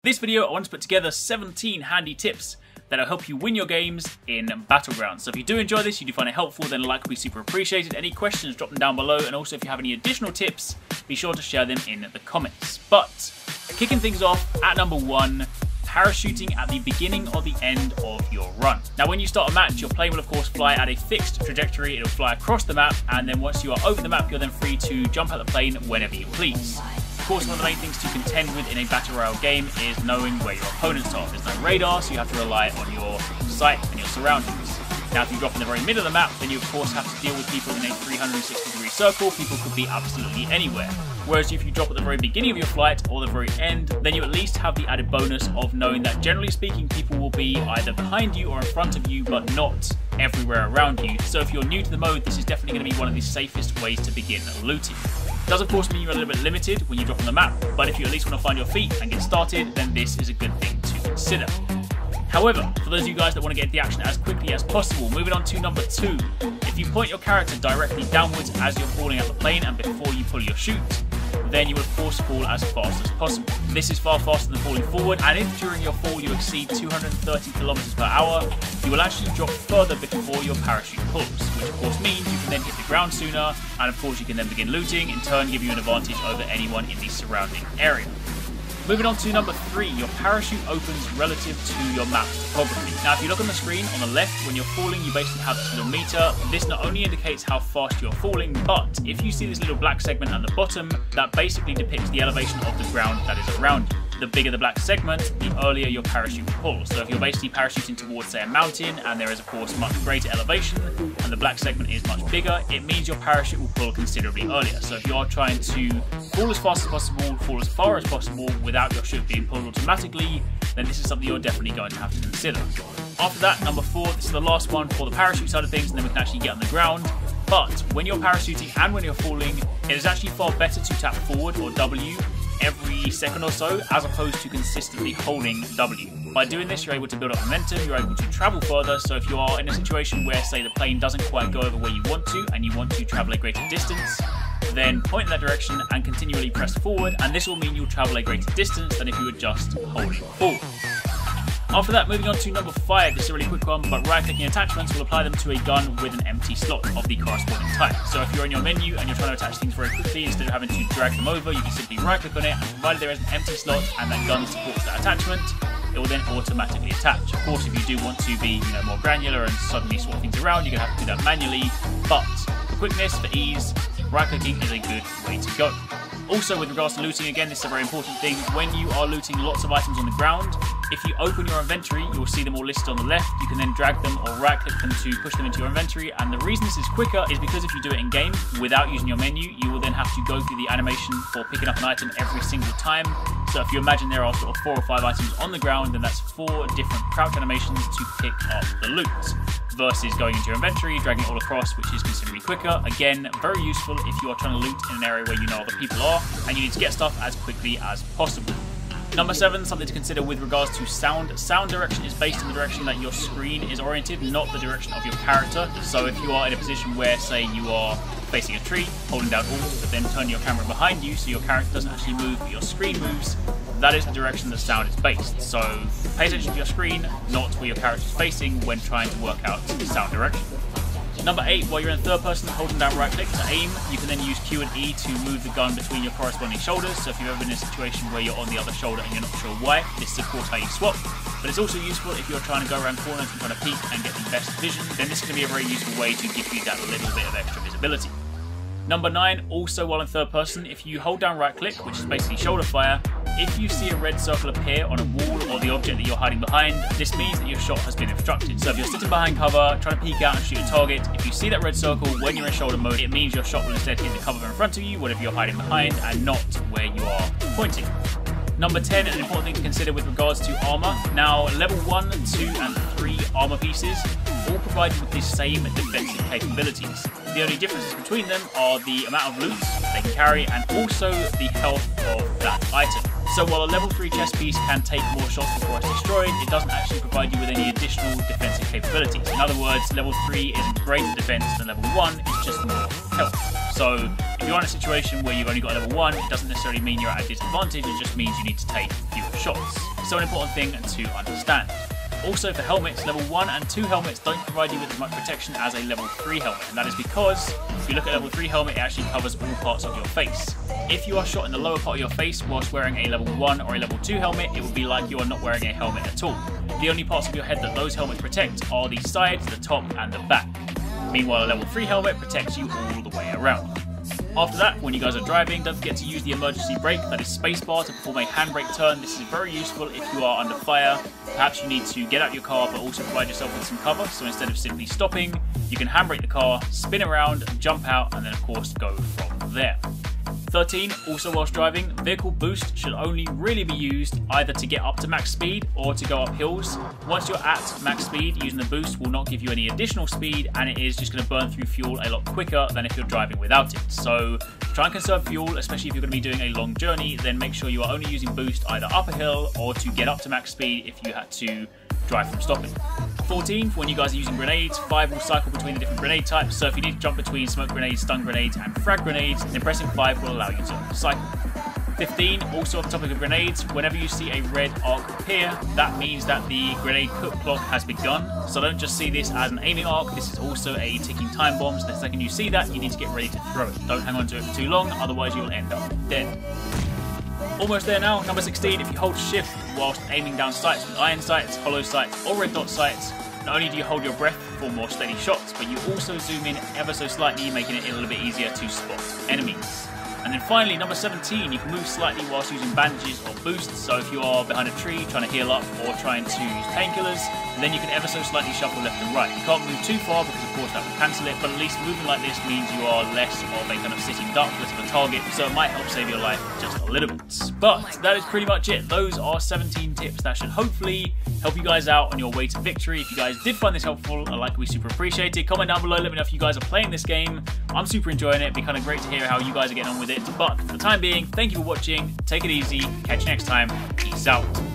This video, I want to put together 17 handy tips that'll help you win your games in Battlegrounds. So if you do enjoy this, you do find it helpful, then a like would be super appreciated. Any questions, drop them down below, and also if you have any additional tips, be sure to share them in the comments. But kicking things off at number 1, parachuting at the beginning or the end of your run. Now when you start a match, your plane will of course fly at a fixed trajectory. It'll fly across the map, and then once you are over the map, you're then free to jump out the plane whenever you please. Of course, one of the main things to contend with in a Battle Royale game is knowing where your opponents are. There's no radar, so you have to rely on your sight and your surroundings. Now, if you drop in the very middle of the map, then you of course have to deal with people in a 360-degree circle. People could be absolutely anywhere. Whereas if you drop at the very beginning of your flight or the very end, then you at least have the added bonus of knowing that generally speaking, people will be either behind you or in front of you, but not everywhere around you. So if you're new to the mode, this is definitely going to be one of the safest ways to begin looting. It does of course mean you're a little bit limited when you drop on the map, but if you at least want to find your feet and get started, then this is a good thing to consider. However, for those of you guys that want to get the action as quickly as possible, moving on to number 2. If you point your character directly downwards as you're falling out the plane and before you pull your chute, then you will of course fall as fast as possible. This is far faster than falling forward, and if during your fall you exceed 230 km per hour, you will actually drop further before your parachute pulls, which of course means you can then hit the ground sooner, and of course you can then begin looting, in turn give you an advantage over anyone in the surrounding area. Moving on to number 3, your parachute opens relative to your map topography. Now if you look on the screen on the left, when you're falling you basically have this little meter. This not only indicates how fast you're falling, but if you see this little black segment at the bottom, that basically depicts the elevation of the ground that is around you. The bigger the black segment, the earlier your parachute will pull. So if you're basically parachuting towards, say, a mountain, and there is of course much greater elevation, and the black segment is much bigger, it means your parachute will pull considerably earlier. So if you are trying to fall as fast as possible, fall as far as possible, without your chute being pulled automatically, then this is something you're definitely going to have to consider. After that, number 4, this is the last one for the parachute side of things, and then we can actually get on the ground. But when you're parachuting and when you're falling, it is actually far better to tap forward or W every second or so, as opposed to consistently holding W. By doing this, you're able to build up momentum, you're able to travel further. So if you are in a situation where, say, the plane doesn't quite go over where you want to, and you want to travel a greater distance, then point in that direction and continually press forward, and this will mean you'll travel a greater distance than if you were just holding forward. After that, moving on to number 5, this is a really quick one, but right-clicking attachments will apply them to a gun with an empty slot of the corresponding type. So if you're in your menu and you're trying to attach things very quickly, instead of having to drag them over, you can simply right-click on it, and provided there is an empty slot and that gun supports that attachment, it will then automatically attach. Of course, if you do want to be, more granular and suddenly swap things around, you're going to have to do that manually, but for quickness, for ease, right-clicking is a good way to go. Also, with regards to looting, again, this is a very important thing. When you are looting lots of items on the ground, if you open your inventory, you will see them all listed on the left. You can then drag them or right-click them to push them into your inventory. And the reason this is quicker is because if you do it in-game without using your menu, you will then have to go through the animation for picking up an item every single time. So if you imagine there are sort of 4 or 5 items on the ground, then that's 4 different crouch animations to pick up the loot, versus going into your inventory, dragging it all across, which is considerably quicker. Again, very useful if you are trying to loot in an area where you know other people are, and you need to get stuff as quickly as possible. Number 7, something to consider with regards to sound. Sound direction is based on the direction that your screen is oriented, not the direction of your character. So if you are in a position where, say, you are facing a tree, holding down Alt, but then turning your camera behind you so your character doesn't actually move, but your screen moves, that is the direction the sound is based. So pay attention to your screen, not where your character is facing when trying to work out the sound direction. Number 8, while you're in third person, holding down right click to aim, you can then use Q and E to move the gun between your corresponding shoulders. So if you've ever been in a situation where you're on the other shoulder and you're not sure why, this is of course how you swap. But it's also useful if you're trying to go around corners and trying to peek and get the best vision, then this can be a very useful way to give you that little bit of extra visibility. Number 9, also while in third person, if you hold down right click, which is basically shoulder fire, if you see a red circle appear on a wall or the object that you're hiding behind, this means that your shot has been obstructed. So if you're sitting behind cover, trying to peek out and shoot a target, if you see that red circle when you're in shoulder mode, it means your shot will instead hit the cover in front of you, whatever you're hiding behind, and not where you are pointing. Number 10, an important thing to consider with regards to armor. Now, level 1, 2, and 3 armor pieces all provide you with the same defensive capabilities. The only differences between them are the amount of loot they can carry and also the health of that item. So while a level 3 chest piece can take more shots before it's destroyed, it doesn't actually provide you with any additional defensive capabilities. In other words, level 3 isn't greater defense than level 1, it's just more health. So if you're in a situation where you've only got level 1, it doesn't necessarily mean you're at a disadvantage, it just means you need to take fewer shots. So an important thing to understand. Also for helmets, level 1 and 2 helmets don't provide you with as much protection as a level 3 helmet, and that is because if you look at level 3 helmet, it actually covers all parts of your face. If you are shot in the lower part of your face whilst wearing a level 1 or a level 2 helmet, it will be like you are not wearing a helmet at all. The only parts of your head that those helmets protect are the sides, the top and the back. Meanwhile, a level 3 helmet protects you all the way around. After that, when you guys are driving, don't forget to use the emergency brake, that is spacebar, to perform a handbrake turn. This is very useful if you are under fire. Perhaps you need to get out your car but also provide yourself with some cover, so instead of simply stopping, you can handbrake the car, spin around, jump out, and then of course go from there. 13, also whilst driving, vehicle boost should only really be used either to get up to max speed or to go up hills. Once you're at max speed, using the boost will not give you any additional speed, and it is just going to burn through fuel a lot quicker than if you're driving without it. So try and conserve fuel, especially if you're going to be doing a long journey, then make sure you are only using boost either up a hill or to get up to max speed if you had to drive from stopping. 14, for when you guys are using grenades, 5 will cycle between the different grenade types, so if you need to jump between smoke grenades, stun grenades and frag grenades, then pressing 5 will allow you to cycle. 15, also on the topic of grenades, whenever you see a red arc appear, that means that the grenade cook clock has begun, so don't just see this as an aiming arc, this is also a ticking time bomb, so the second you see that, you need to get ready to throw it. Don't hang on to it for too long, otherwise you'll end up dead. Almost there now, number 16, if you hold shift whilst aiming down sights with iron sights, hollow sights or red dot sights, not only do you hold your breath for more steady shots, but you also zoom in ever so slightly, making it a little bit easier to spot enemies. And then finally, number 17, you can move slightly whilst using bandages or boosts, so if you are behind a tree trying to heal up or trying to use painkillers, then you can ever so slightly shuffle left and right. You can't move too far because of course that will cancel it, but at least moving like this means you are less of a kind of sitting duck, less of a target, so it might help save your life just a little bit. But that is pretty much it. Those are 17 tips that should hopefully help you guys out on your way to victory. If you guys did find this helpful, I'd like to be super appreciated. Comment down below, let me know if you guys are playing this game. I'm super enjoying it. It'd be kind of great to hear how you guys are getting on with it. But for the time being, thank you for watching. Take it easy. Catch you next time. Peace out.